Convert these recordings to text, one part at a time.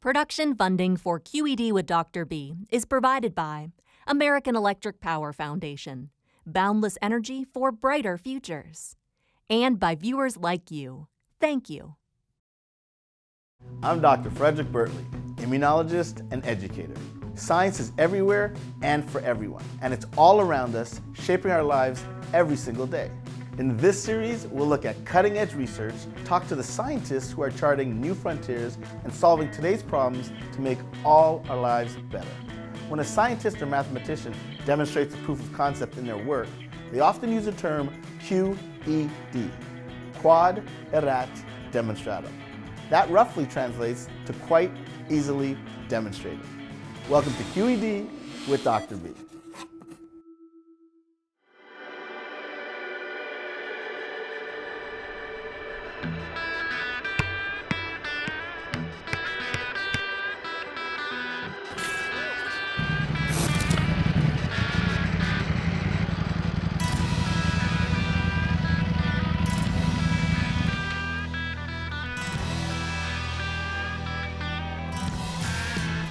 Production funding for QED with Dr. B is provided by American Electric Power Foundation, Boundless Energy for Brighter Futures, and by viewers like you. Thank you. I'm Dr. Frederick Bertley, immunologist and educator. Science is everywhere and for everyone, and it's all around us, shaping our lives every single day. In this series, we'll look at cutting-edge research, talk to the scientists who are charting new frontiers and solving today's problems to make all our lives better. When a scientist or mathematician demonstrates a proof of concept in their work, they often use the term QED, Quod Erat Demonstratum. That roughly translates to quite easily demonstrated. Welcome to QED with Dr. B.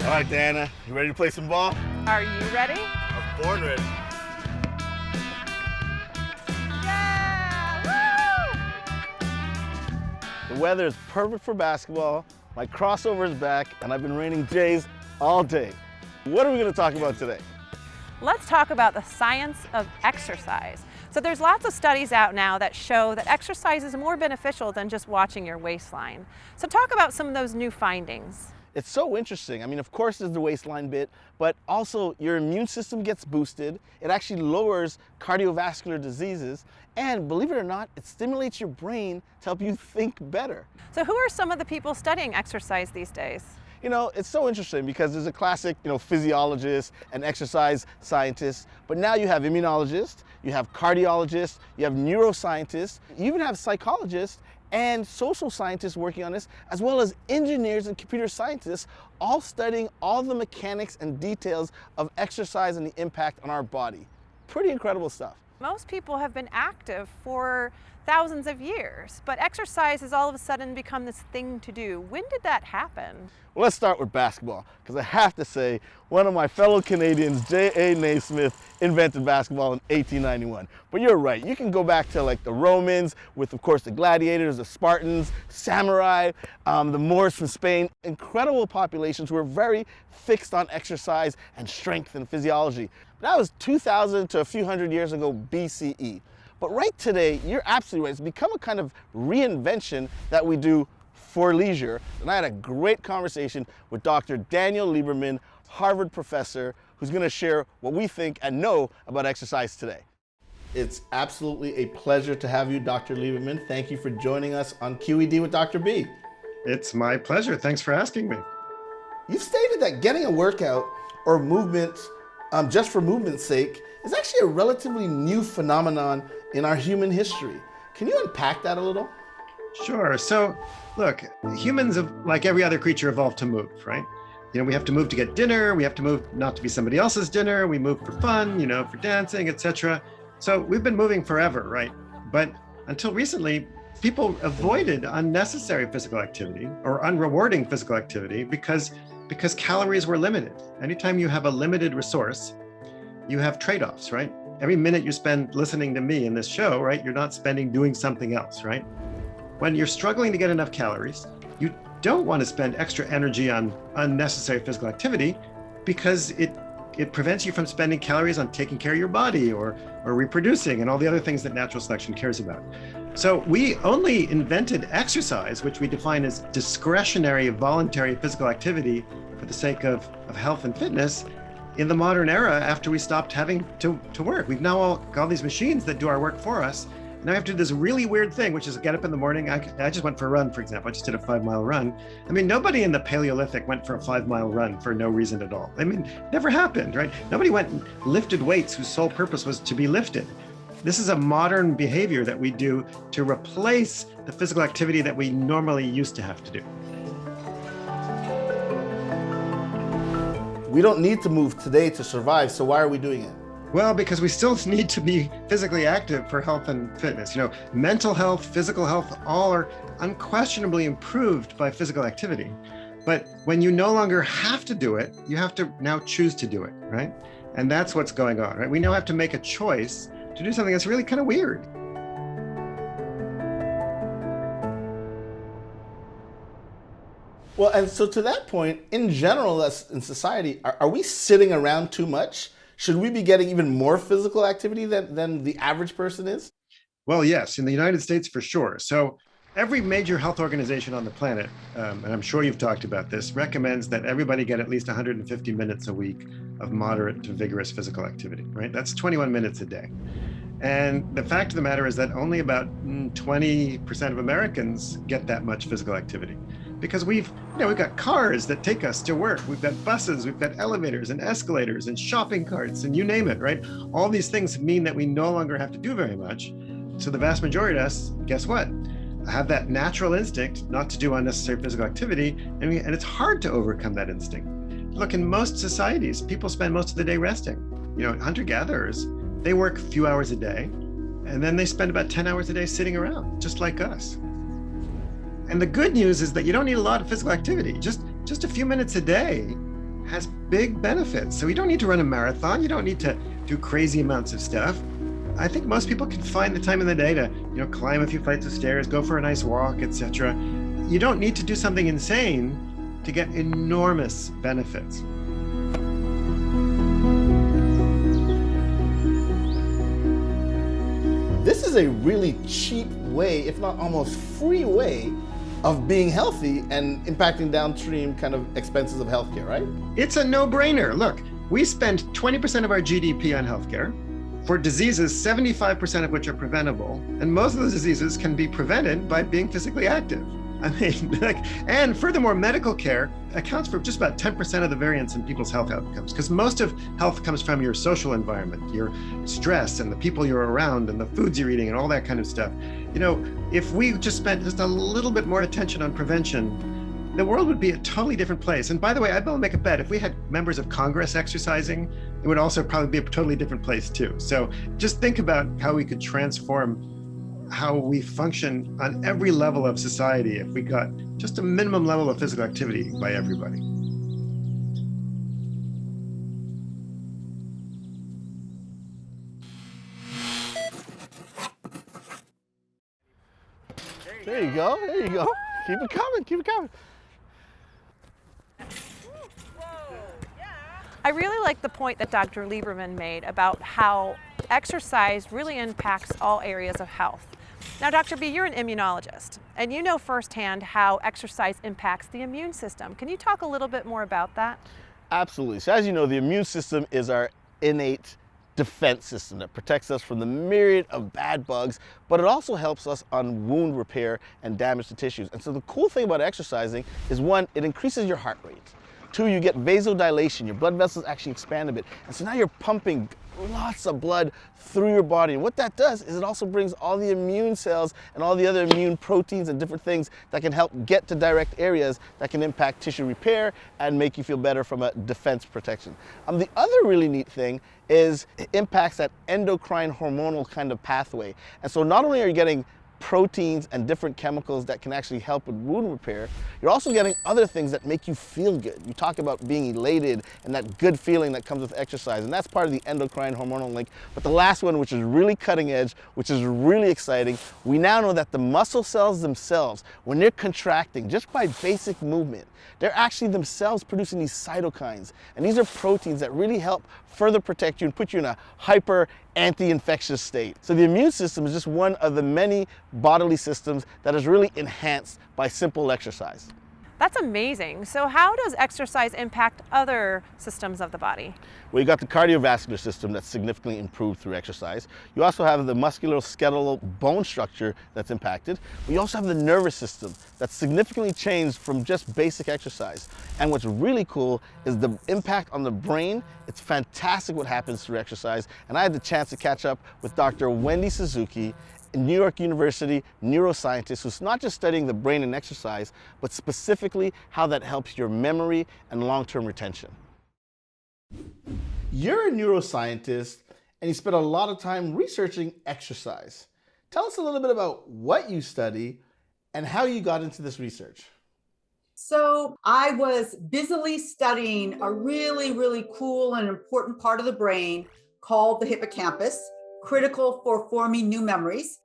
All right, Diana, you ready to play some ball? Are you ready? I'm born ready. Yeah! The weather is perfect for basketball, my crossover is back, and I've been raining Jays all day. What are we going to talk about today? Let's talk about the science of exercise. So there's lots of studies out now that show that exercise is more beneficial than just watching your waistline. So talk about some of those new findings. It's so interesting. I mean, of course there's the waistline bit, but also your immune system gets boosted. It actually lowers cardiovascular diseases. And believe it or not, it stimulates your brain to help you think better. So who are some of the people studying exercise these days? You know, it's so interesting because there's a classic, physiologist and exercise scientist, but now you have immunologists, you have cardiologists, you have neuroscientists, you even have psychologists and social scientists working on this, as well as engineers and computer scientists, all studying all the mechanics and details of exercise and the impact on our body. Pretty incredible stuff. Most people have been active for thousands of years, but exercise has all of a sudden become this thing to do. When did that happen? Well, let's start with basketball, because I have to say, one of my fellow Canadians, J.A. Naismith, invented basketball in 1891. But you're right, you can go back to like the Romans with, of course, the gladiators, the Spartans, samurai, the Moors from Spain. Incredible populations who were very fixed on exercise and strength and physiology. That was 2,000 to a few hundred years ago BCE. But right today, you're absolutely right. It's become a kind of reinvention that we do for leisure. And I had a great conversation with Dr. Daniel Lieberman, Harvard professor, who's going to share what we think and know about exercise today. It's absolutely a pleasure to have you, Dr. Lieberman. Thank you for joining us on QED with Dr. B. It's my pleasure. Thanks for asking me. You've stated that getting a workout or movement just for movement's sake is actually a relatively new phenomenon in our human history. Can you unpack that a little? Sure. So, look, humans, like every other creature, evolved to move, right? We have to move to get dinner. We have to move not to be somebody else's dinner. We move for fun, for dancing, etc. So we've been moving forever, right? But until recently, people avoided unnecessary physical activity or unrewarding physical activity because calories were limited. Anytime you have a limited resource, you have trade-offs, right? Every minute you spend listening to me in this show, right, you're not spending doing something else, right? When you're struggling to get enough calories, you don't want to spend extra energy on unnecessary physical activity because it prevents you from spending calories on taking care of your body or reproducing and all the other things that natural selection cares about. So we only invented exercise, which we define as discretionary, voluntary physical activity for the sake of health and fitness in the modern era after we stopped having to work. We've now all got these machines that do our work for us. Now I have to do this really weird thing, which is get up in the morning. I just went for a run, for example. I just did a 5-mile run. I mean, nobody in the Paleolithic went for a 5-mile run for no reason at all. I mean, never happened, right? Nobody went and lifted weights whose sole purpose was to be lifted. This is a modern behavior that we do to replace the physical activity that we normally used to have to do. We don't need to move today to survive, so why are we doing it? Well, because we still need to be physically active for health and fitness. Mental health, physical health, all are unquestionably improved by physical activity. But when you no longer have to do it, you have to now choose to do it, right? And that's what's going on, right? We now have to make a choice to do something that's really kind of weird. Well, and so to that point, in general, as in society, are we sitting around too much? Should we be getting even more physical activity than the average person is? Well, yes, in the United States for sure. So every major health organization on the planet, and I'm sure you've talked about this, recommends that everybody get at least 150 minutes a week of moderate to vigorous physical activity, right? That's 21 minutes a day. And the fact of the matter is that only about 20% of Americans get that much physical activity, because we've got cars that take us to work. We've got buses, we've got elevators and escalators and shopping carts and you name it, right? All these things mean that we no longer have to do very much. So the vast majority of us, guess what? Have that natural instinct not to do unnecessary physical activity, and it's hard to overcome that instinct. Look, in most societies, people spend most of the day resting. Hunter-gatherers, they work a few hours a day, and then they spend about 10 hours a day sitting around, just like us. And the good news is that you don't need a lot of physical activity. Just a few minutes a day has big benefits. So you don't need to run a marathon. You don't need to do crazy amounts of stuff. I think most people can find the time in the day to, climb a few flights of stairs, go for a nice walk, etc. You don't need to do something insane to get enormous benefits. This is a really cheap way, if not almost free way, of being healthy and impacting downstream kind of expenses of healthcare, right? It's a no-brainer. Look, we spend 20% of our GDP on healthcare for diseases, 75% of which are preventable. And most of those diseases can be prevented by being physically active. And furthermore, medical care accounts for just about 10% of the variance in people's health outcomes, because most of health comes from your social environment, your stress and the people you're around and the foods you're eating and all that kind of stuff. If we just spent just a little bit more attention on prevention, the world would be a totally different place. And by the way, I'd be able to make a bet, if we had members of Congress exercising, it would also probably be a totally different place too. So just think about how we could transform how we function on every level of society if we got just a minimum level of physical activity by everybody. There you go, there you go. Keep it coming, keep it coming. I really like the point that Dr. Lieberman made about how exercise really impacts all areas of health. Now, Dr. B, you're an immunologist, and you know firsthand how exercise impacts the immune system. Can you talk a little bit more about that? Absolutely. So as you know, the immune system is our innate defense system that protects us from the myriad of bad bugs, but it also helps us on wound repair and damage to tissues. And so the cool thing about exercising is, one, it increases your heart rate. Two, you get vasodilation. Your blood vessels actually expand a bit. And so now you're pumping lots of blood through your body. And what that does is it also brings all the immune cells and all the other immune proteins and different things that can help get to direct areas that can impact tissue repair and make you feel better from a defense protection. The other really neat thing is it impacts that endocrine hormonal kind of pathway. And so not only are you getting proteins and different chemicals that can actually help with wound repair, you're also getting other things that make you feel good. You talk about being elated and that good feeling that comes with exercise, and that's part of the endocrine hormonal link. But the last one, which is really cutting edge, which is really exciting, we now know that the muscle cells themselves, when they're contracting just by basic movement, they're actually themselves producing these cytokines. And these are proteins that really help further protect you and put you in a hyper anti-infectious state. So the immune system is just one of the many bodily systems that is really enhanced by simple exercise. That's amazing. So how does exercise impact other systems of the body? Well, you got the cardiovascular system that's significantly improved through exercise. You also have the musculoskeletal bone structure that's impacted. But you also have the nervous system that's significantly changed from just basic exercise. And what's really cool is the impact on the brain. It's fantastic what happens through exercise. And I had the chance to catch up with Dr. Wendy Suzuki, a New York University neuroscientist who's not just studying the brain and exercise, but specifically how that helps your memory and long-term retention. You're a neuroscientist and you spent a lot of time researching exercise. Tell us a little bit about what you study and how you got into this research. So I was busily studying a really, really cool and important part of the brain called the hippocampus, critical for forming new memories.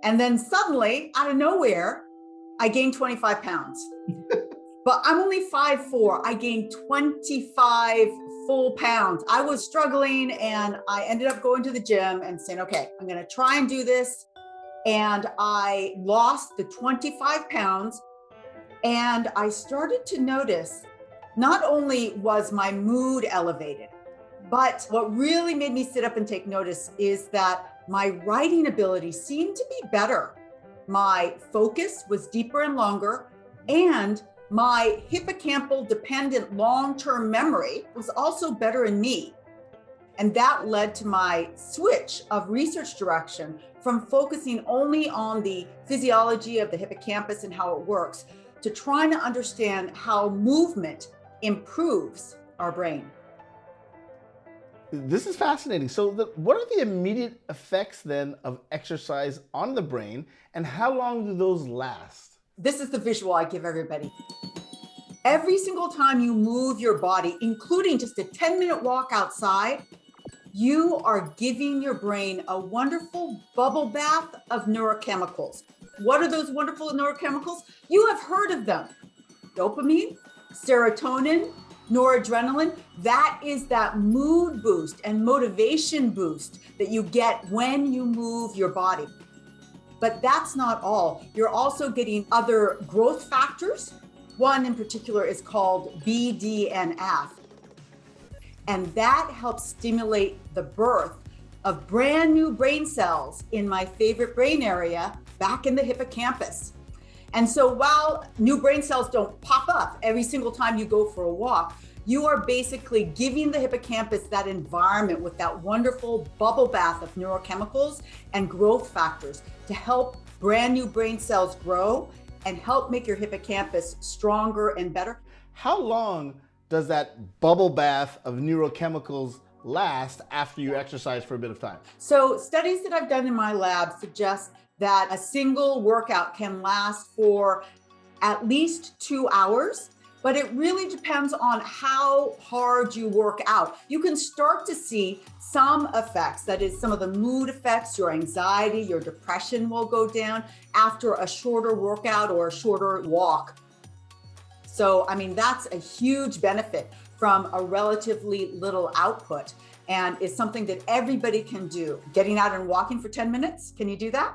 And then suddenly, out of nowhere, I gained 25 pounds. But I'm only 5'4". I gained 25 full pounds. I was struggling and I ended up going to the gym and saying, okay, I'm going to try and do this. And I lost the 25 pounds. And I started to notice not only was my mood elevated, but what really made me sit up and take notice is that my writing ability seemed to be better. My focus was deeper and longer, and my hippocampal dependent long-term memory was also better in me. And that led to my switch of research direction from focusing only on the physiology of the hippocampus and how it works to trying to understand how movement improves our brain. This is fascinating. So what are the immediate effects then of exercise on the brain, and how long do those last? This is the visual I give everybody. Every single time you move your body, including just a 10-minute walk outside, you are giving your brain a wonderful bubble bath of neurochemicals. What are those wonderful neurochemicals? You have heard of them. Dopamine, serotonin, noradrenaline. That is that mood boost and motivation boost that you get when you move your body. But that's not all. You're also getting other growth factors. One in particular is called BDNF. And that helps stimulate the birth of brand new brain cells in my favorite brain area, back in the hippocampus. And so while new brain cells don't pop up every single time you go for a walk, you are basically giving the hippocampus that environment with that wonderful bubble bath of neurochemicals and growth factors to help brand new brain cells grow and help make your hippocampus stronger and better. How long does that bubble bath of neurochemicals last after you exercise for a bit of time? So studies that I've done in my lab suggest that a single workout can last for at least 2 hours, but it really depends on how hard you work out. You can start to see some effects, that is some of the mood effects, your anxiety, your depression will go down after a shorter workout or a shorter walk. So, I mean, that's a huge benefit from a relatively little output, and is something that everybody can do. Getting out and walking for 10 minutes, can you do that?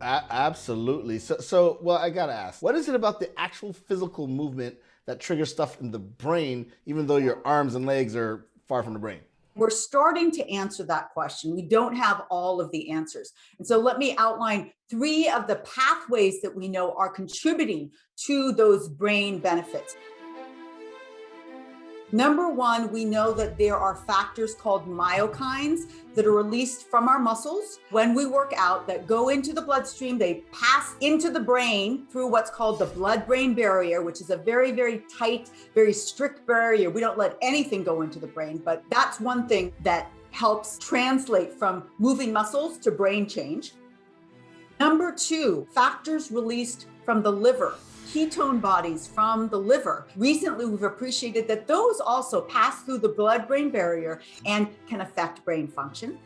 Absolutely. So, well, I gotta ask, what is it about the actual physical movement that triggers stuff in the brain, even though your arms and legs are far from the brain? We're starting to answer that question. We don't have all of the answers. And so let me outline 3 of the pathways that we know are contributing to those brain benefits. Number 1, we know that there are factors called myokines that are released from our muscles when we work out that go into the bloodstream. They pass into the brain through what's called the blood-brain barrier, which is a very, very tight, very strict barrier. We don't let anything go into the brain, but that's one thing that helps translate from moving muscles to brain change. Number 2, factors released from the liver. Ketone bodies from the liver. Recently, we've appreciated that those also pass through the blood-brain barrier and can affect brain function.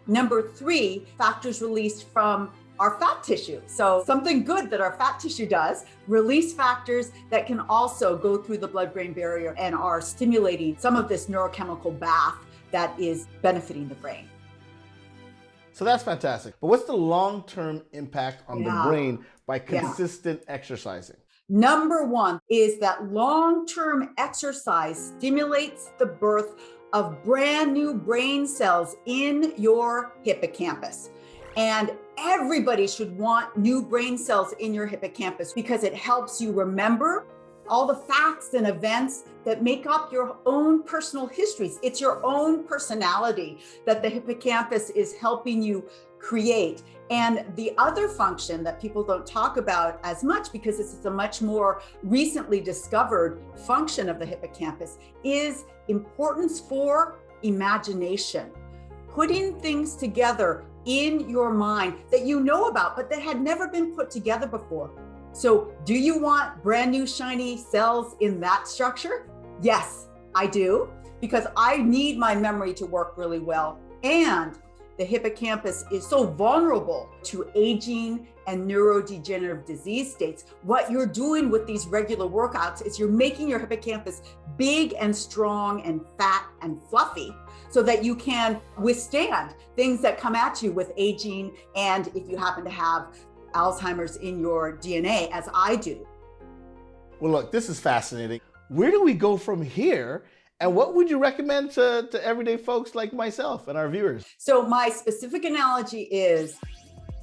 Number 3, factors released from our fat tissue. So something good that our fat tissue does, release factors that can also go through the blood-brain barrier and are stimulating some of this neurochemical bath that is benefiting the brain. So that's fantastic. But what's the long-term impact on the brain by consistent exercising? Number 1 is that long-term exercise stimulates the birth of brand new brain cells in your hippocampus. And everybody should want new brain cells in your hippocampus because it helps you remember all the facts and events that make up your own personal histories. It's your own personality that the hippocampus is helping you create. And the other function that people don't talk about as much, because this is a much more recently discovered function of the hippocampus, is importance for imagination. Putting things together in your mind that you know about, but that had never been put together before. So do you want brand new shiny cells in that structure? Yes, I do, because I need my memory to work really well. And the hippocampus is so vulnerable to aging and neurodegenerative disease states. What you're doing with these regular workouts is you're making your hippocampus big and strong and fat and fluffy so that you can withstand things that come at you with aging, and if you happen to have Alzheimer's in your DNA, as I do. Well, look, this is fascinating. Where do we go from here? And what would you recommend to everyday folks like myself and our viewers? So my specific analogy is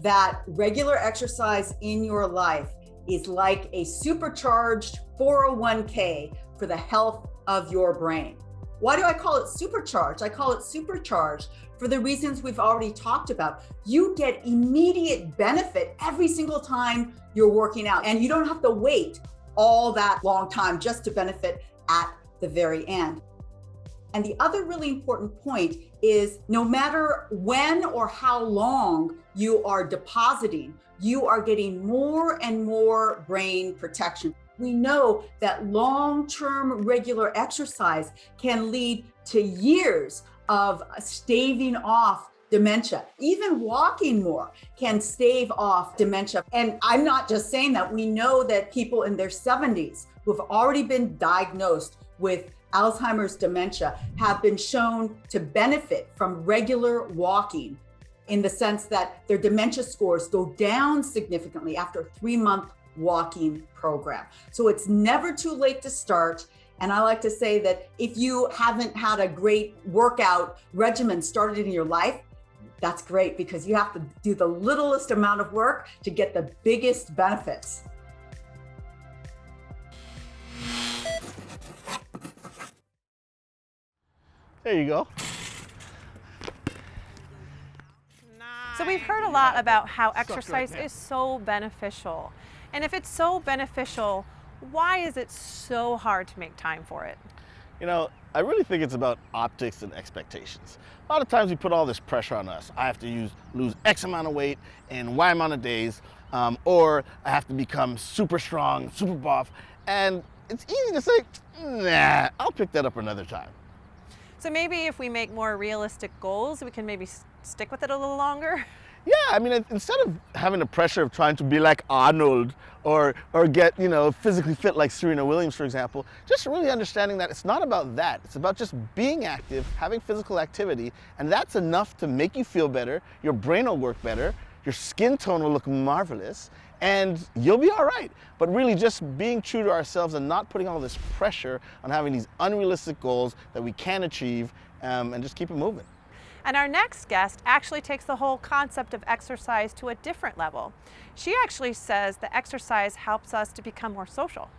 that regular exercise in your life is like a supercharged 401k for the health of your brain. Why do I call it supercharged? I call it supercharged for the reasons we've already talked about. You get immediate benefit every single time you're working out, and you don't have to wait all that long time just to benefit at the very end. And the other really important point is no matter when or how long you are depositing, you are getting more and more brain protection. We know that long-term regular exercise can lead to years of staving off dementia. Even walking more can stave off dementia. And I'm not just saying that. We know that people in their 70s who have already been diagnosed with Alzheimer's dementia have been shown to benefit from regular walking, in the sense that their dementia scores go down significantly after a 3-month walking program. So it's never too late to start. And I like to say that if you haven't had a great workout regimen started in your life, that's great, because you have to do the littlest amount of work to get the biggest benefits. There you go. So we've heard a lot about how exercise is so beneficial. And if it's so beneficial, why is it so hard to make time for it? You know, I really think it's about optics and expectations. A lot of times we put all this pressure on us. I have to lose X amount of weight in Y amount of days, or I have to become super strong, super buff. And it's easy to say, nah, I'll pick that up another time. So maybe if we make more realistic goals, we can maybe stick with it a little longer? Yeah, I mean, instead of having the pressure of trying to be like Arnold or get, physically fit like Serena Williams, for example, just really understanding that it's not about that. It's about just being active, having physical activity, and that's enough to make you feel better, your brain will work better, your skin tone will look marvelous, and you'll be all right. But really just being true to ourselves and not putting all this pressure on having these unrealistic goals that we can achieve, and just keep it moving. And our next guest actually takes the whole concept of exercise to a different level. She actually says that exercise helps us to become more social.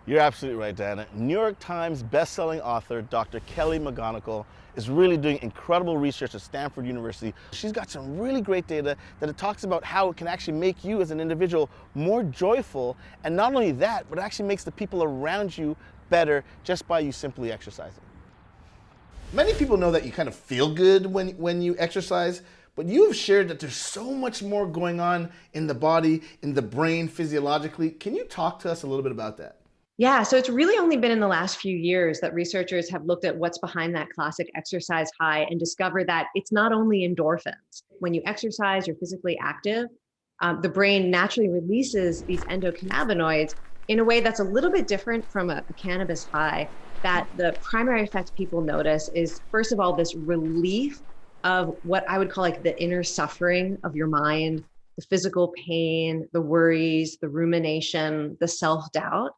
You're absolutely right, Diana. New York Times best-selling author Dr. Kelly McGonigal is really doing incredible research at Stanford University. She's got some really great data that it talks about how it can actually make you as an individual more joyful, and not only that, but it actually makes the people around you better just by you simply exercising. Many people know that you kind of feel good when you exercise, but you have shared that there's so much more going on in the body, in the brain, physiologically. Can you talk to us a little bit about that? Yeah, so it's really only been in the last few years that researchers have looked at what's behind that classic exercise high and discovered that it's not only endorphins. When you exercise, you're physically active, the brain naturally releases these endocannabinoids in a way that's a little bit different from a cannabis high. That the primary effect people notice is, first of all, this relief of what I would call like the inner suffering of your mind, the physical pain, the worries, the rumination, the self-doubt,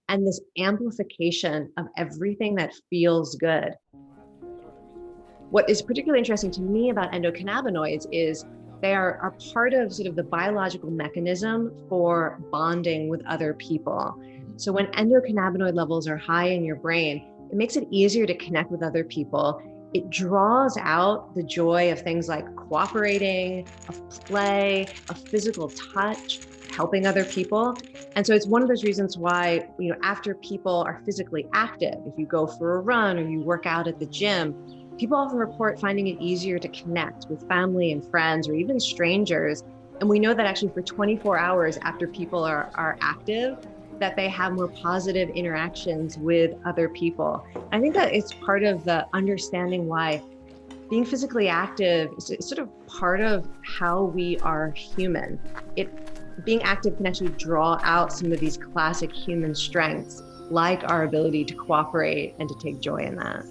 and this amplification of everything that feels good. What is particularly interesting to me about endocannabinoids is they are part of sort of the biological mechanism for bonding with other people. So when endocannabinoid levels are high in your brain, it makes it easier to connect with other people. It draws out the joy of things like cooperating, of play, of physical touch, helping other people. And so it's one of those reasons why, after people are physically active, if you go for a run or you work out at the gym, people often report finding it easier to connect with family and friends or even strangers And we know that actually for 24 hours after people are active, that they have more positive interactions with other people. I think that it's part of the understanding why being physically active is sort of part of how we are human. Being active can actually draw out some of these classic human strengths, like our ability to cooperate and to take joy in that.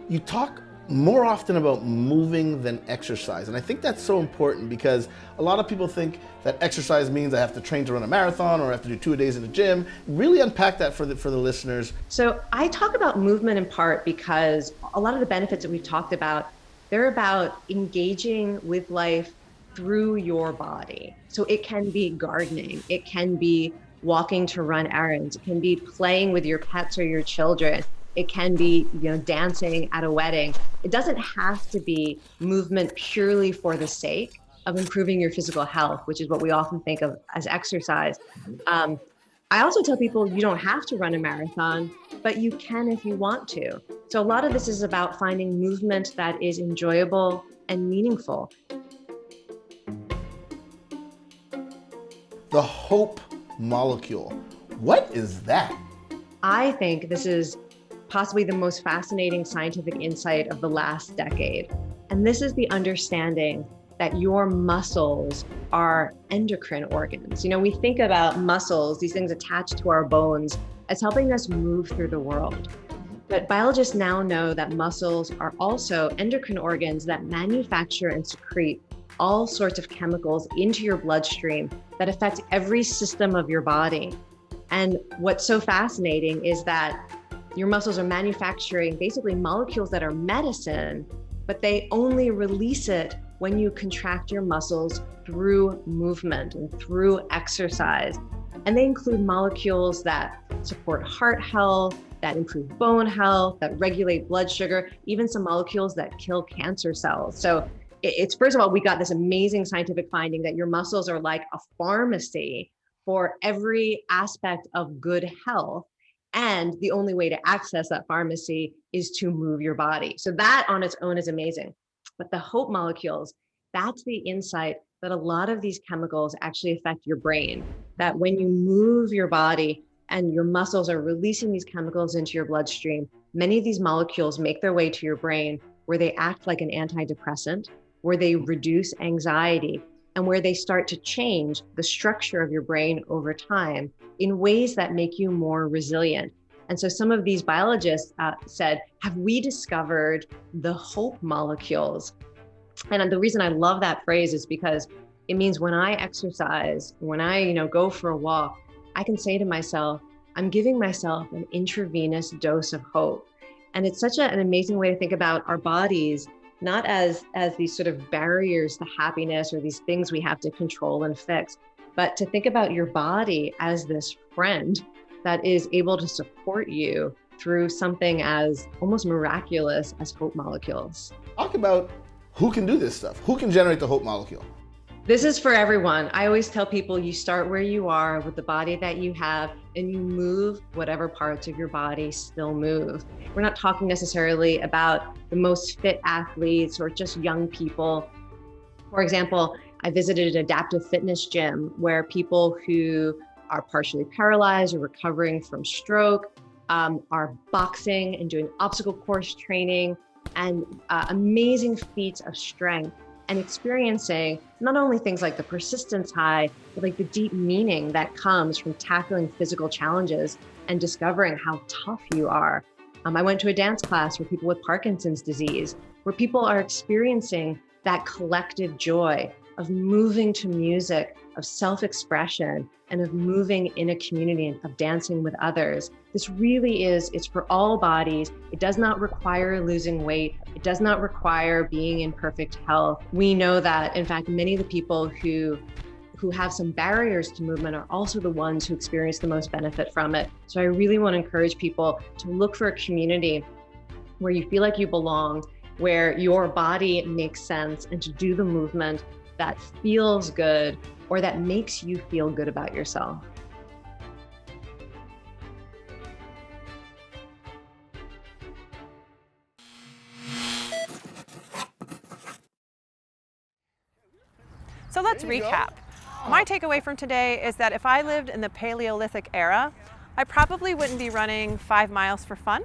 You talk more often about moving than exercise. And I think that's so important because a lot of people think that exercise means I have to train to run a marathon or I have to do 2 days in the gym. Really unpack that for the listeners. So I talk about movement in part because a lot of the benefits that we've talked about, they're about engaging with life through your body. So it can be gardening, it can be walking to run errands, it can be playing with your pets or your children. It can be, dancing at a wedding. It doesn't have to be movement purely for the sake of improving your physical health, which is what we often think of as exercise. I also tell people you don't have to run a marathon, but you can if you want to. So a lot of this is about finding movement that is enjoyable and meaningful. The hope molecule. What is that? I think this is possibly the most fascinating scientific insight of the last decade. And this is the understanding that your muscles are endocrine organs. We think about muscles, these things attached to our bones, as helping us move through the world. But biologists now know that muscles are also endocrine organs that manufacture and secrete all sorts of chemicals into your bloodstream that affect every system of your body. And what's so fascinating is that your muscles are manufacturing basically molecules that are medicine, but they only release it when you contract your muscles through movement and through exercise. And they include molecules that support heart health, that improve bone health, that regulate blood sugar, even some molecules that kill cancer cells. So it's, first of all, we got this amazing scientific finding that your muscles are like a pharmacy for every aspect of good health. And the only way to access that pharmacy is to move your body. So that on its own is amazing. But the hope molecules, that's the insight that a lot of these chemicals actually affect your brain. That when you move your body and your muscles are releasing these chemicals into your bloodstream, many of these molecules make their way to your brain where they act like an antidepressant, where they reduce anxiety, and where they start to change the structure of your brain over time in ways that make you more resilient. And so some of these biologists said, have we discovered the hope molecules? And the reason I love that phrase is because it means when I exercise, when I go for a walk, I can say to myself, I'm giving myself an intravenous dose of hope. And it's such an amazing way to think about our bodies, not as these sort of barriers to happiness or these things we have to control and fix, but to think about your body as this friend that is able to support you through something as almost miraculous as hope molecules. Talk about who can do this stuff. Who can generate the hope molecule? This is for everyone. I always tell people you start where you are with the body that you have and you move whatever parts of your body still move. We're not talking necessarily about the most fit athletes or just young people. For example, I visited an adaptive fitness gym where people who are partially paralyzed or recovering from stroke are boxing and doing obstacle course training and amazing feats of strength, and experiencing not only things like the persistence high, but like the deep meaning that comes from tackling physical challenges and discovering how tough you are. I went to a dance class for people with Parkinson's disease, where people are experiencing that collective joy of moving to music, of self-expression, and of moving in a community, of dancing with others. This really it's for all bodies. It does not require losing weight. It does not require being in perfect health. We know that, in fact, many of the people who have some barriers to movement are also the ones who experience the most benefit from it. So I really want to encourage people to look for a community where you feel like you belong, where your body makes sense, and to do the movement that feels good or that makes you feel good about yourself. So let's There you go. recap. My takeaway from today is that if I lived in the Paleolithic era, I probably wouldn't be running 5 miles for fun.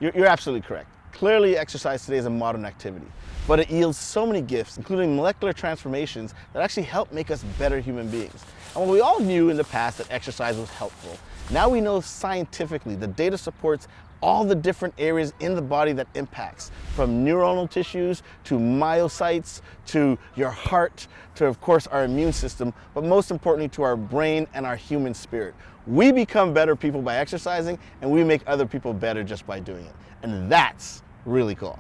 You're absolutely correct. Clearly, exercise today is a modern activity, but it yields so many gifts, including molecular transformations that actually help make us better human beings. And while we all knew in the past that exercise was helpful, now we know scientifically the data supports all the different areas in the body that impacts, from neuronal tissues to myocytes to your heart to, of course, our immune system, but most importantly to our brain and our human spirit. We become better people by exercising, and we make other people better just by doing it. And that's really cool.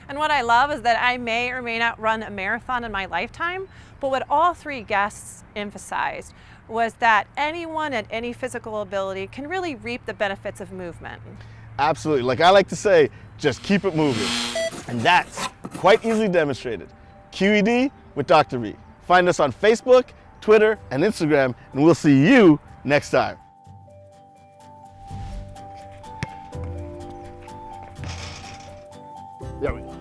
And what I love is that I may or may not run a marathon in my lifetime, but what all three guests emphasized was that anyone at any physical ability can really reap the benefits of movement. Absolutely. Like I like to say, just keep it moving. And that's quite easily demonstrated. QED with Dr. B. Find us on Facebook, Twitter, and Instagram, and we'll see you next time. There we go.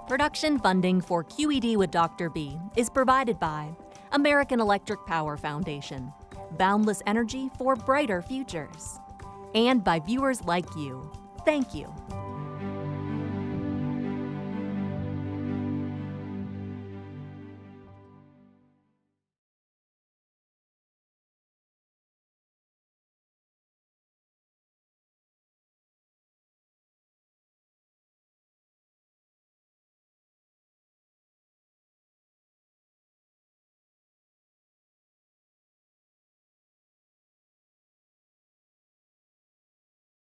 Production funding for QED with Dr. B is provided by American Electric Power Foundation, Boundless Energy for Brighter Futures, and by viewers like you. Thank you.